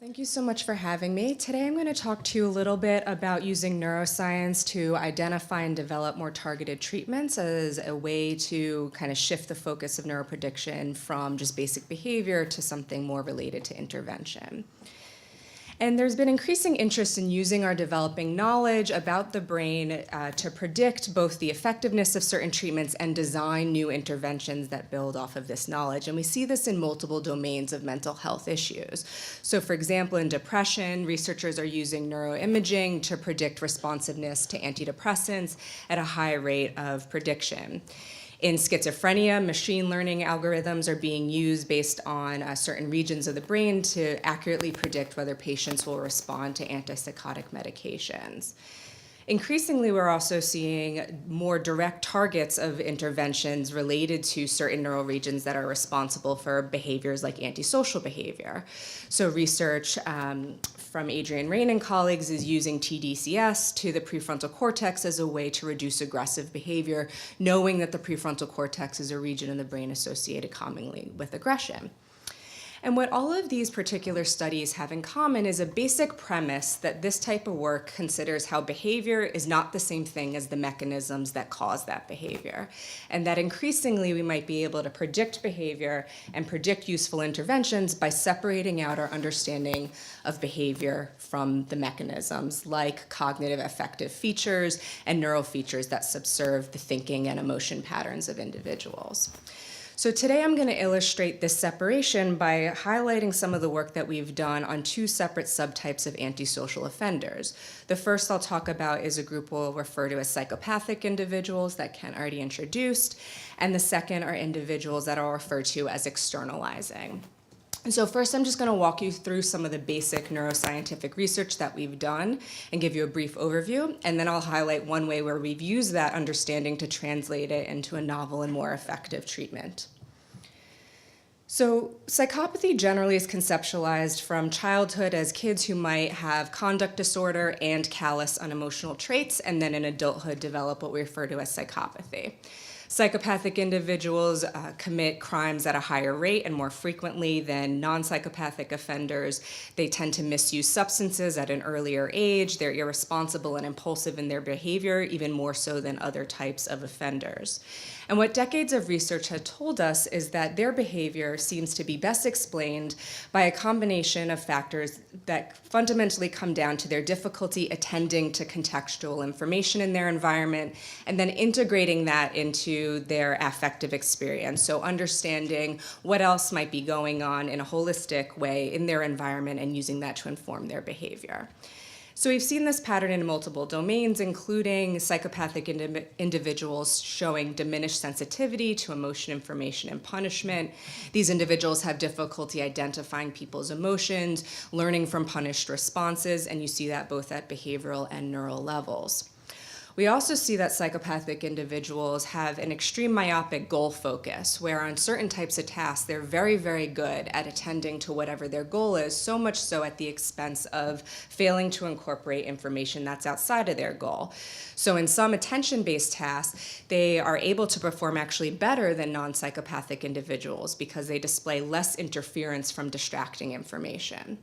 Thank you so much for having me. Today I'm going to talk to you a little bit about using neuroscience to identify and develop more targeted treatments as a way to kind of shift the focus of neuroprediction from just basic behavior to something more related to intervention. And there's been increasing interest in using our developing knowledge about the brain to predict both the effectiveness of certain treatments and design new interventions that build off of this knowledge. And we see this in multiple domains of mental health issues. So for example, in depression, researchers are using neuroimaging to predict responsiveness to antidepressants at a high rate of prediction. In schizophrenia, machine learning algorithms are being used based on certain regions of the brain to accurately predict whether patients will respond to antipsychotic medications. Increasingly, we're also seeing more direct targets of interventions related to certain neural regions that are responsible for behaviors like antisocial behavior. So research from Adrienne Rain and colleagues is using TDCS to the prefrontal cortex as a way to reduce aggressive behavior, knowing that the prefrontal cortex is a region in the brain associated commonly with aggression. And what all of these particular studies have in common is a basic premise that this type of work considers how behavior is not the same thing as the mechanisms that cause that behavior. And that increasingly we might be able to predict behavior and predict useful interventions by separating out our understanding of behavior from the mechanisms like cognitive affective features and neural features that subserve the thinking and emotion patterns of individuals. So today I'm going to illustrate this separation by highlighting some of the work that we've done on two separate subtypes of antisocial offenders. The first I'll talk about is a group we'll refer to as psychopathic individuals that Ken already introduced, and the second are individuals that I'll refer to as externalizing. So first, I'm just going to walk you through some of the basic neuroscientific research that we've done and give you a brief overview, and then I'll highlight one way where we've used that understanding to translate it into a novel and more effective treatment. So psychopathy generally is conceptualized from childhood as kids who might have conduct disorder and callous unemotional traits, and then in adulthood develop what we refer to as psychopathy. Psychopathic individuals commit crimes at a higher rate and more frequently than non-psychopathic offenders. They tend to misuse substances at an earlier age. They're irresponsible and impulsive in their behavior, even more so than other types of offenders. And what decades of research had told us is that their behavior seems to be best explained by a combination of factors that fundamentally come down to their difficulty attending to contextual information in their environment and then integrating that into their affective experience. So understanding what else might be going on in a holistic way in their environment and using that to inform their behavior. So we've seen this pattern in multiple domains, including psychopathic individuals showing diminished sensitivity to emotion, information, and punishment. These individuals have difficulty identifying people's emotions, learning from punished responses, and you see that both at behavioral and neural levels. We also see that psychopathic individuals have an extreme myopic goal focus, where on certain types of tasks, they're very, very good at attending to whatever their goal is, so much so at the expense of failing to incorporate information that's outside of their goal. So in some attention-based tasks, they are able to perform actually better than non-psychopathic individuals because they display less interference from distracting information.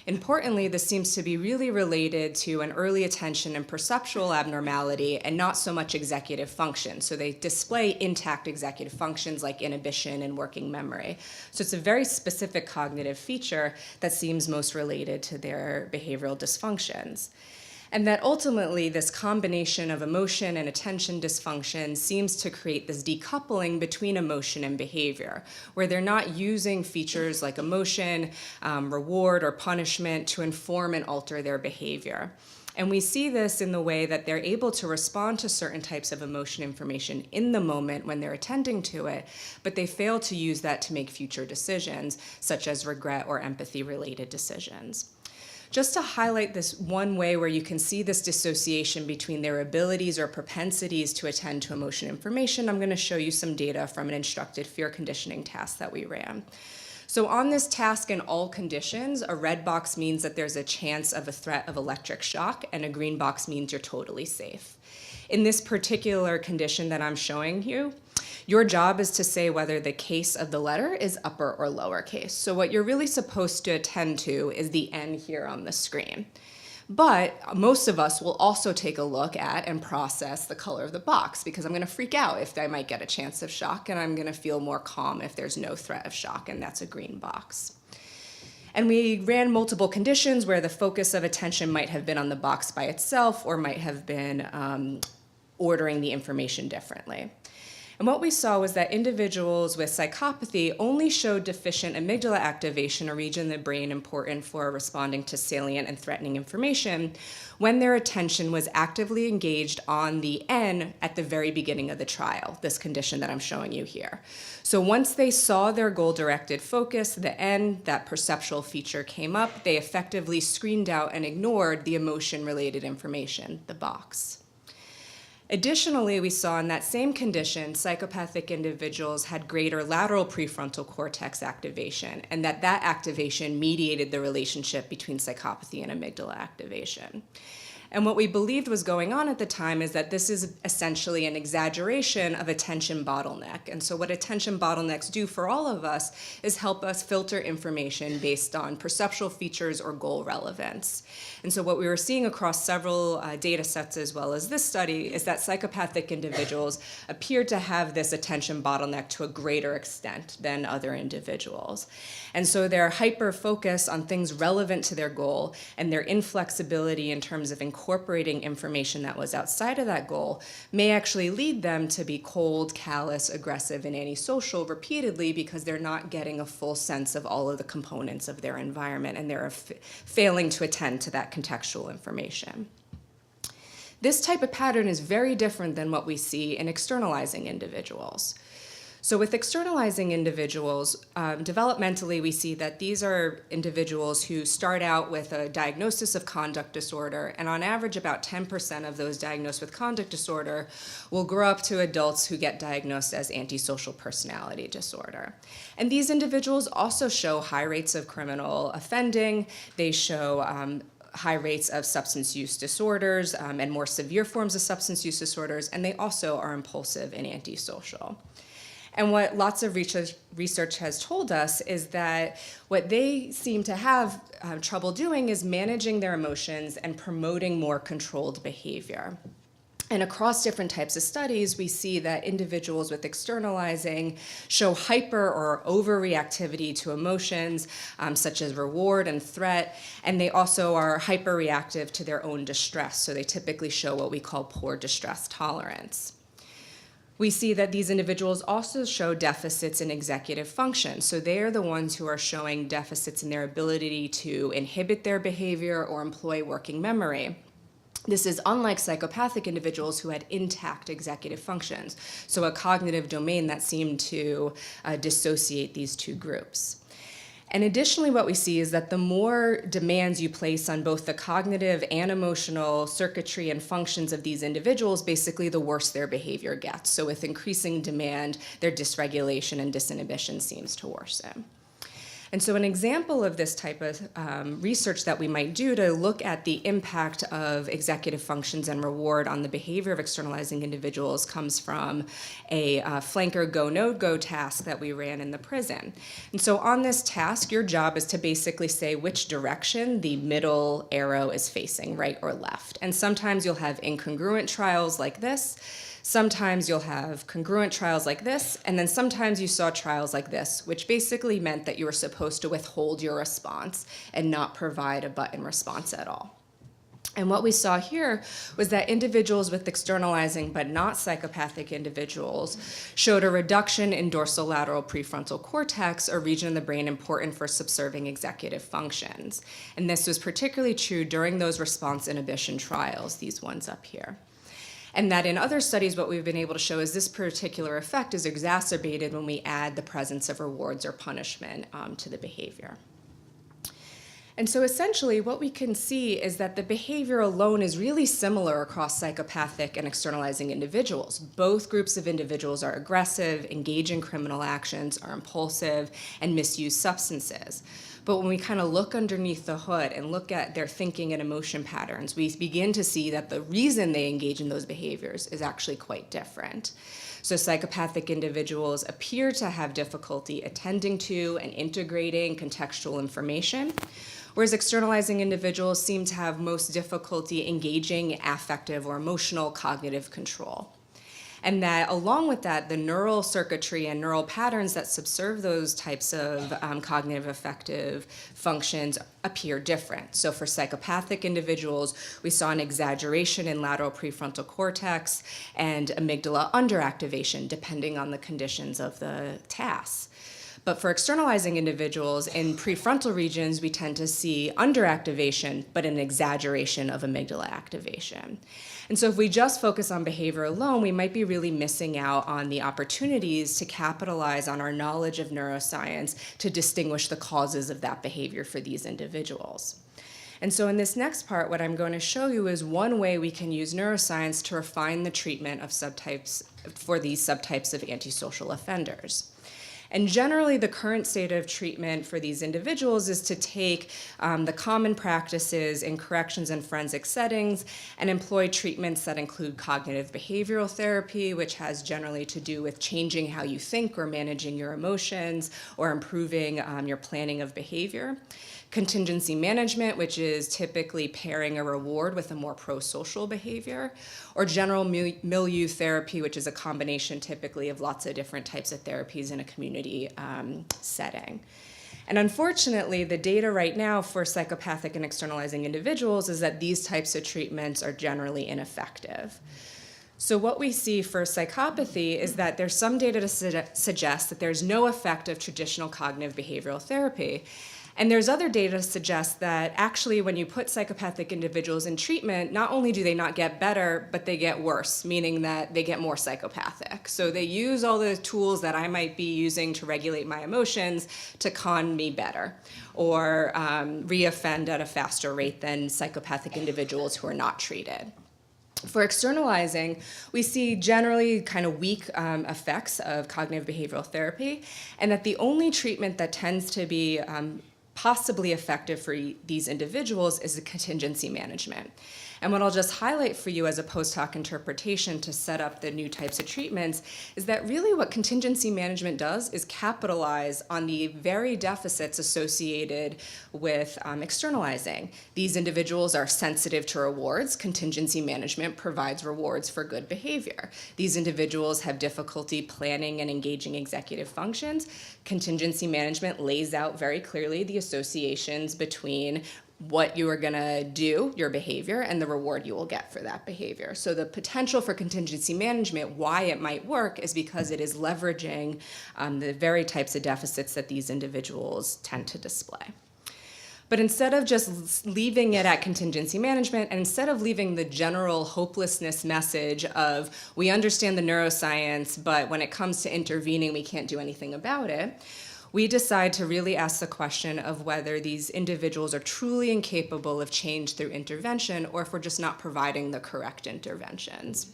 Importantly, this seems to be really related to an early attention and perceptual abnormality and not so much executive function. So they display intact executive functions like inhibition and working memory. So it's a very specific cognitive feature that seems most related to their behavioral dysfunctions. And that ultimately this combination of emotion and attention dysfunction seems to create this decoupling between emotion and behavior, where they're not using features like emotion, reward, or punishment to inform and alter their behavior. And we see this in the way that they're able to respond to certain types of emotion information in the moment when they're attending to it, but they fail to use that to make future decisions, such as regret or empathy-related decisions. Just to highlight this one way where you can see this dissociation between their abilities or propensities to attend to emotion information, I'm going to show you some data from an instructed fear conditioning task that we ran. So on this task in all conditions, a red box means that there's a chance of a threat of electric shock, and a green box means you're totally safe. In this particular condition that I'm showing you, Your job is to say whether the case of the letter is upper or lower case. So what you're really supposed to attend to is the N here on the screen. But most of us will also take a look at and process the color of the box, because I'm going to freak out if I might get a chance of shock, and I'm going to feel more calm if there's no threat of shock, and that's a green box. And we ran multiple conditions where the focus of attention might have been on the box by itself or might have been ordering the information differently. And what we saw was that individuals with psychopathy only showed deficient amygdala activation, a region in the brain important for responding to salient and threatening information, when their attention was actively engaged on the N at the very beginning of the trial, this condition that I'm showing you here. So once they saw their goal-directed focus, the N, that perceptual feature came up, they effectively screened out and ignored the emotion-related information, the box. Additionally, we saw in that same condition, psychopathic individuals had greater lateral prefrontal cortex activation, and that activation mediated the relationship between psychopathy and amygdala activation. And what we believed was going on at the time is that this is essentially an exaggeration of attention bottleneck. And so what attention bottlenecks do for all of us is help us filter information based on perceptual features or goal relevance. And so what we were seeing across several data sets as well as this study is that psychopathic individuals appeared to have this attention bottleneck to a greater extent than other individuals. And so their hyper-focus on things relevant to their goal and their inflexibility in terms of incorporating information that was outside of that goal may actually lead them to be cold, callous, aggressive, and antisocial repeatedly because they're not getting a full sense of all of the components of their environment and they're failing to attend to that contextual information. This type of pattern is very different than what we see in externalizing individuals. So with externalizing individuals, developmentally we see that these are individuals who start out with a diagnosis of conduct disorder, and on average about 10% of those diagnosed with conduct disorder will grow up to adults who get diagnosed as antisocial personality disorder. And these individuals also show high rates of criminal offending. They show high rates of substance use disorders and more severe forms of substance use disorders, and they also are impulsive and antisocial. And what lots of research has told us is that what they seem to have trouble doing is managing their emotions and promoting more controlled behavior. And across different types of studies, we see that individuals with externalizing show hyper or overreactivity to emotions, such as reward and threat, and they also are hyperreactive to their own distress. So they typically show what we call poor distress tolerance. We see that these individuals also show deficits in executive function. So they are the ones who are showing deficits in their ability to inhibit their behavior or employ working memory. This is unlike psychopathic individuals who had intact executive functions, so a cognitive domain that seemed to dissociate these two groups. And additionally, what we see is that the more demands you place on both the cognitive and emotional circuitry and functions of these individuals, basically the worse their behavior gets. So with increasing demand, their dysregulation and disinhibition seems to worsen. And so an example of this type of research that we might do to look at the impact of executive functions and reward on the behavior of externalizing individuals comes from a flanker go-no-go task that we ran in the prison. And so on this task, your job is to basically say which direction the middle arrow is facing, right or left. And sometimes you'll have incongruent trials like this. Sometimes you'll have congruent trials like this, and then sometimes you saw trials like this, which basically meant that you were supposed to withhold your response and not provide a button response at all. And what we saw here was that individuals with externalizing but not psychopathic individuals showed a reduction in dorsolateral prefrontal cortex, a region of the brain important for subserving executive functions. And this was particularly true during those response inhibition trials, these ones up here. And that in other studies, what we've been able to show is this particular effect is exacerbated when we add the presence of rewards or punishment to the behavior. And so essentially what we can see is that the behavior alone is really similar across psychopathic and externalizing individuals. Both groups of individuals are aggressive, engage in criminal actions, are impulsive, and misuse substances. But when we kind of look underneath the hood and look at their thinking and emotion patterns, we begin to see that the reason they engage in those behaviors is actually quite different. So psychopathic individuals appear to have difficulty attending to and integrating contextual information, whereas externalizing individuals seem to have most difficulty engaging affective or emotional cognitive control. And that along with that, the neural circuitry and neural patterns that subserve those types of cognitive affective functions appear different. So for psychopathic individuals, we saw an exaggeration in lateral prefrontal cortex and amygdala underactivation, depending on the conditions of the tasks. But for externalizing individuals, in prefrontal regions, we tend to see underactivation, but an exaggeration of amygdala activation. And so if we just focus on behavior alone, we might be really missing out on the opportunities to capitalize on our knowledge of neuroscience to distinguish the causes of that behavior for these individuals. And so in this next part, what I'm going to show you is one way we can use neuroscience to refine the treatment of subtypes for these subtypes of antisocial offenders. And generally, the current state of treatment for these individuals is to take the common practices in corrections and forensic settings and employ treatments that include cognitive behavioral therapy, which has generally to do with changing how you think or managing your emotions or improving your planning of behavior. Contingency management, which is typically pairing a reward with a more pro-social behavior, or general milieu therapy, which is a combination typically of lots of different types of therapies in a community setting. And unfortunately, the data right now for psychopathic and externalizing individuals is that these types of treatments are generally ineffective. So what we see for psychopathy is that there's some data to suggest that there's no effect of traditional cognitive behavioral therapy. And there's other data to suggest that actually when you put psychopathic individuals in treatment, not only do they not get better, but they get worse, meaning that they get more psychopathic. So they use all the tools that I might be using to regulate my emotions to con me better, or reoffend at a faster rate than psychopathic individuals who are not treated. For externalizing, we see generally kind of weak effects of cognitive behavioral therapy, and that the only treatment that tends to be possibly effective for these individuals is the contingency management. And what I'll just highlight for you as a post hoc interpretation to set up the new types of treatments is that really what contingency management does is capitalize on the very deficits associated with externalizing. These individuals are sensitive to rewards. Contingency management provides rewards for good behavior. These individuals have difficulty planning and engaging executive functions. Contingency management lays out very clearly the associations between what you are going to do, your behavior, and the reward you will get for that behavior. So the potential for contingency management, why it might work, is because it is leveraging the very types of deficits that these individuals tend to display. But instead of just leaving it at contingency management, and instead of leaving the general hopelessness message of, we understand the neuroscience, but when it comes to intervening, we can't do anything about it, we decide to really ask the question of whether these individuals are truly incapable of change through intervention, or if we're just not providing the correct interventions.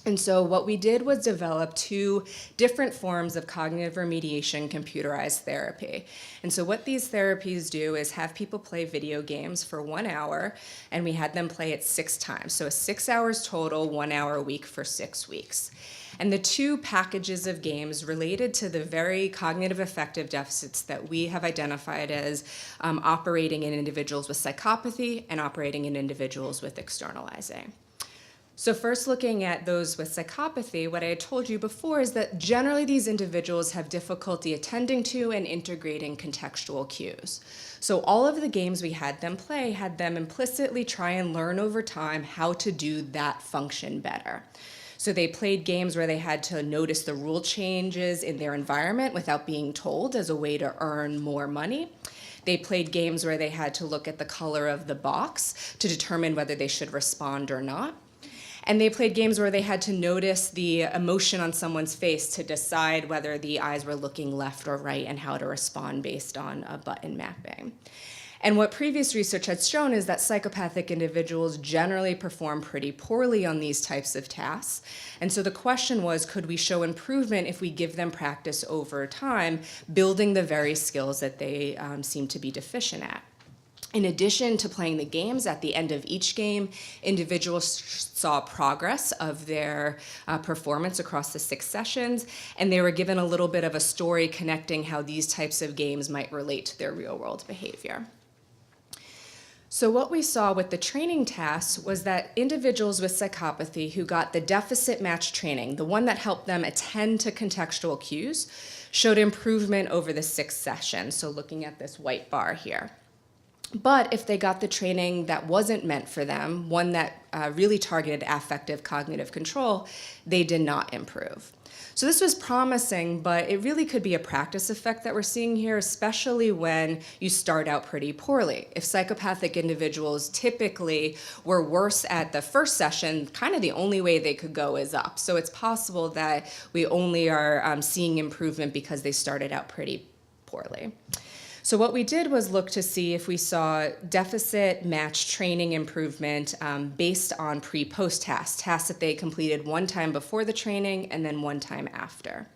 And so what we did was develop two different forms of cognitive remediation computerized therapy. And so what these therapies do is have people play video games for 1 hour, and we had them play it 6 times. So 6 hours total, 1 hour a week for 6 weeks. And the two packages of games related to the very cognitive affective deficits that we have identified as operating in individuals with psychopathy and operating in individuals with externalizing. So first, looking at those with psychopathy, what I had told you before is that generally these individuals have difficulty attending to and integrating contextual cues. So all of the games we had them play had them implicitly try and learn over time how to do that function better. So they played games where they had to notice the rule changes in their environment without being told as a way to earn more money. They played games where they had to look at the color of the box to determine whether they should respond or not. And they played games where they had to notice the emotion on someone's face to decide whether the eyes were looking left or right and how to respond based on a button mapping. And what previous research had shown is that psychopathic individuals generally perform pretty poorly on these types of tasks. And so the question was, could we show improvement if we give them practice over time, building the very skills that they seem to be deficient at? In addition to playing the games, at the end of each game, individuals saw progress of their performance across the 6 sessions, and they were given a little bit of a story connecting how these types of games might relate to their real-world behavior. So what we saw with the training tasks was that individuals with psychopathy who got the deficit match training, the one that helped them attend to contextual cues, showed improvement over the 6 sessions, so looking at this white bar here. But if they got the training that wasn't meant for them, one that really targeted affective cognitive control, they did not improve. So this was promising, but it really could be a practice effect that we're seeing here, especially when you start out pretty poorly. If psychopathic individuals typically were worse at the first session, kind of the only way they could go is up. So it's possible that we only are seeing improvement because they started out pretty poorly. So what we did was look to see if we saw deficit match training improvement based on pre-post tasks that they completed one time before the training and then one time after.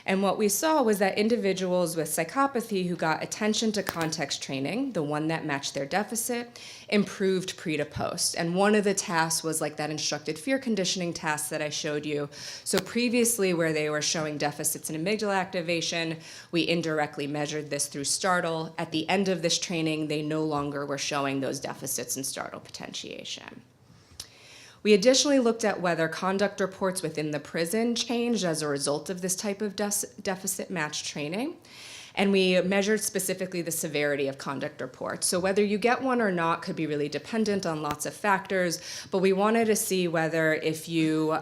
And what we saw was that individuals with psychopathy who got attention to context training, the one that matched their deficit, improved pre to post. And one of the tasks was like that instructed fear conditioning task that I showed you. So previously, where they were showing deficits in amygdala activation, we indirectly measured this through startle. At the end of this training, they no longer were showing those deficits in startle potentiation. We additionally looked at whether conduct reports within the prison changed as a result of this type of deficit match training. And we measured specifically the severity of conduct reports. So whether you get one or not could be really dependent on lots of factors, but we wanted to see whether if you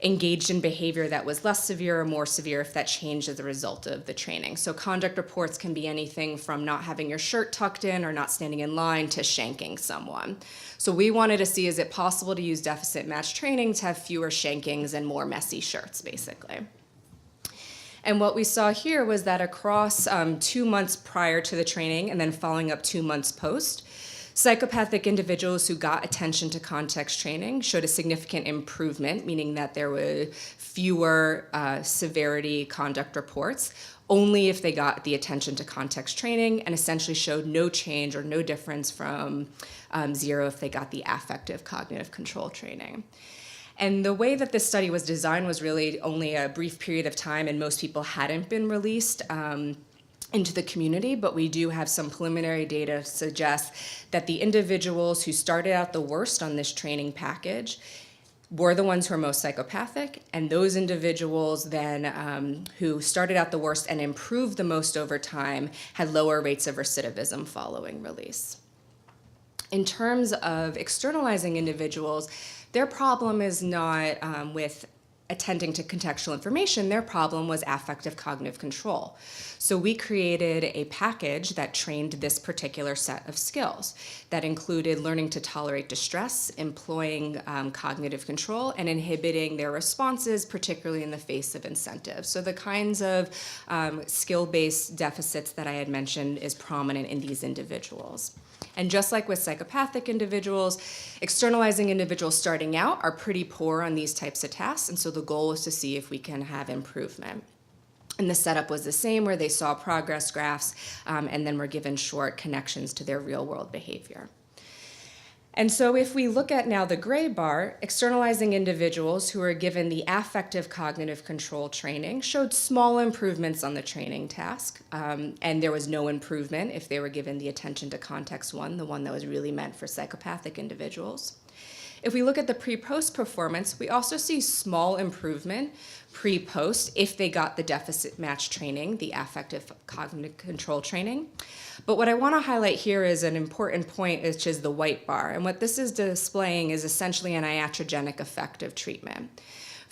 engaged in behavior that was less severe or more severe, if that changed as a result of the training. So conduct reports can be anything from not having your shirt tucked in or not standing in line to shanking someone. So we wanted to see, is it possible to use deficit match training to have fewer shankings and more messy shirts, basically. And what we saw here was that across 2 months prior to the training and then following up 2 months post, psychopathic individuals who got attention to context training showed a significant improvement, meaning that there were fewer severity conduct reports, only if they got the attention to context training, and essentially showed no change or no difference from 0 if they got the affective cognitive control training. And the way that this study was designed was really only a brief period of time, and most people hadn't been released into the community, but we do have some preliminary data suggest that the individuals who started out the worst on this training package were the ones who are most psychopathic, and those individuals then who started out the worst and improved the most over time had lower rates of recidivism following release. In terms of externalizing individuals, their problem is not with attending to contextual information, their problem was affective cognitive control. So we created a package that trained this particular set of skills that included learning to tolerate distress, employing cognitive control, and inhibiting their responses, particularly in the face of incentives. So the kinds of skill-based deficits that I had mentioned is prominent in these individuals. And just like with psychopathic individuals, externalizing individuals starting out are pretty poor on these types of tasks, and so the goal was to see if we can have improvement. And the setup was the same, where they saw progress graphs and then were given short connections to their real-world behavior. And so if we look at now the gray bar, externalizing individuals who were given the affective cognitive control training showed small improvements on the training task, and there was no improvement if they were given the attention to context one, the one that was really meant for psychopathic individuals. If we look at the pre-post performance, we also see small improvement pre-post if they got the deficit match training, the affective cognitive control training. But what I want to highlight here is an important point, which is the white bar. And what this is displaying is essentially an iatrogenic effect of treatment.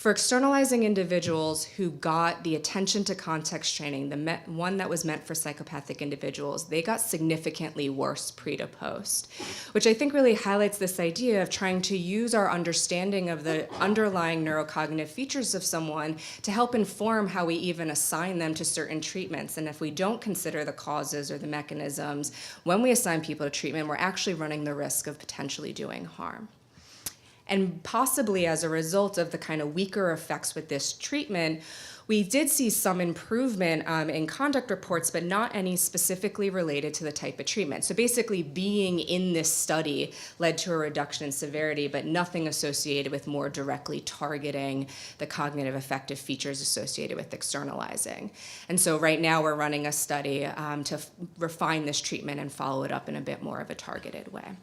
For externalizing individuals who got the attention to context training, the one that was meant for psychopathic individuals, they got significantly worse pre to post, which I think really highlights this idea of trying to use our understanding of the underlying neurocognitive features of someone to help inform how we even assign them to certain treatments. And if we don't consider the causes or the mechanisms when we assign people to treatment, we're actually running the risk of potentially doing harm. And possibly as a result of the kind of weaker effects with this treatment, we did see some improvement in conduct reports, but not any specifically related to the type of treatment. So basically being in this study led to a reduction in severity, but nothing associated with more directly targeting the cognitive affective features associated with externalizing. And so right now we're running a study to refine this treatment and follow it up in a bit more of a targeted way.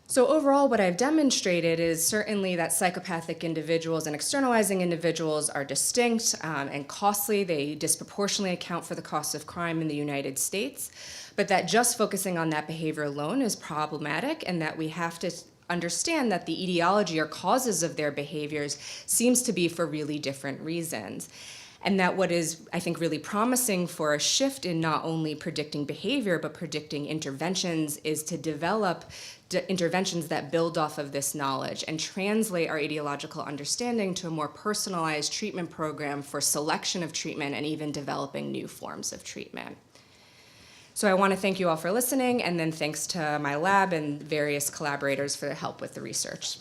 So overall, what I've demonstrated is certainly that psychopathic individuals and externalizing individuals are distinct and costly. They disproportionately account for the cost of crime in the United States, but that just focusing on that behavior alone is problematic, and that we have to understand that the etiology or causes of their behaviors seems to be for really different reasons. And that what is, I think, really promising for a shift in not only predicting behavior, but predicting interventions is to develop interventions that build off of this knowledge and translate our etiological understanding to a more personalized treatment program for selection of treatment and even developing new forms of treatment. So I want to thank you all for listening, and then thanks to my lab and various collaborators for their help with the research.